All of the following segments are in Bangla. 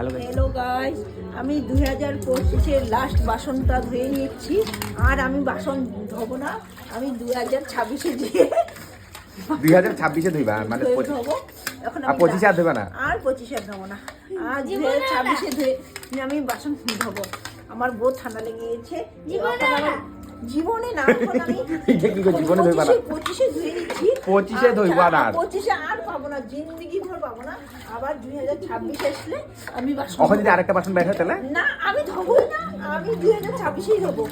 হ্যালো গাইস, আমি 2025-এর লাস্ট বাসনটা ধুয়ে নিচ্ছি। আর আমি বাসন ধোবো না, আমি 2026-এ দিয়ে 2026-এ ধুইবা মানে ধোবো। এখন আর 25-এ আর ধুইবা না? আর 25-এ আর ধোবো না, আর 2026-এ ধুয়ে আমি বাসন ধোবো। আমার বহুত ঠান্ডা লেগে গেছে জীবনে না, এখন আমি জীবনে ধুইবা না? 25-এ ধুয়ে নিচ্ছি। 25-এ ধুইবা না? 25-এ আর পাবো না, জিন্দগি ভর পাবো না। আবার 2026 আসলে আমি বাসন ওখানে যদি আরেকটা বাসন বের হয় তাহলে না, আমি ধোবই না, আমি 2026-এই ধোবো।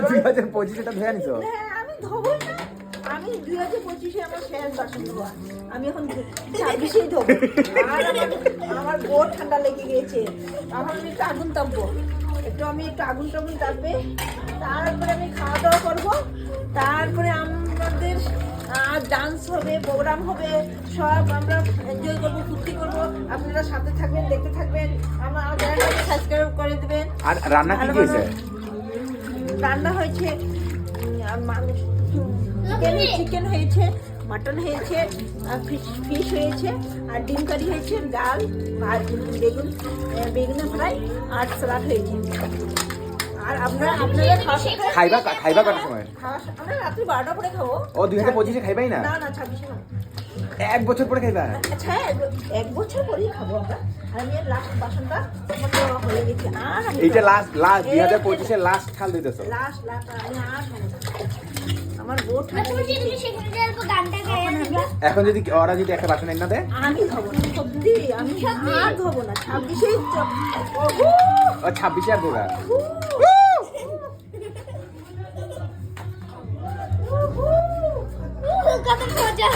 2025-এটা ধুয়ে আনিছো? হ্যাঁ, আমি ধোবই না, আমি 2025-এ আমার শেষ বাসন ধোয়া। আমি এখন 26-এই ধোবো। আর আমার বড় ঠান্ডা লেগে গেছে, আমার আমি একটু আগুন তাপবো, আমি একটু আগুন তাপবে। তারপরে আমি খাওয়া দাওয়া করবো, তারপরে আমাদের ডান্স হবে, প্রোগ্রাম হবে, সব আমরা এনজয় করবো, ফুর্তি করবো। আপনারা সাথে থাকবেন, দেখতে থাকবেন, আমার চ্যানেলটাকে সাবস্ক্রাইব করে দেবেন। আর রান্না কি হয়েছে? রান্না হয়েছে চিকেন হয়েছে, মাটন হয়েছে, ফিশ হয়েছে, আর ডিম কারি হয়েছে, ডাল, বেগুন ফ্রাই আর স্যালাড হয়েছে। আর আপনারা খাইবা কটার সময়? আমরা রাত্রি 12টা পরে খাবো। ও 2025-এ খাইবাই না? না 26-এ খাবো। 1 বছর পরে খাইবা? আচ্ছা, 1 বছর পরেই খাবো আমরা। আর আমি লাস্ট বাসনটা হয়ে গেছে। আর এইটা লাস্ট 2025-এর লাস্ট খাল দিতেছো? লাস্ট আমি আর খাবো না। আমার বহুত ঠান্ডা লেগে গেছে। এখন যদি ওরা যদি একটা বাসন এনে দেয়? আমি ধোবো না, সত্যি আমি আর ধোবো না। 26-এই ও 26-এ আর দেবা? কত মজা।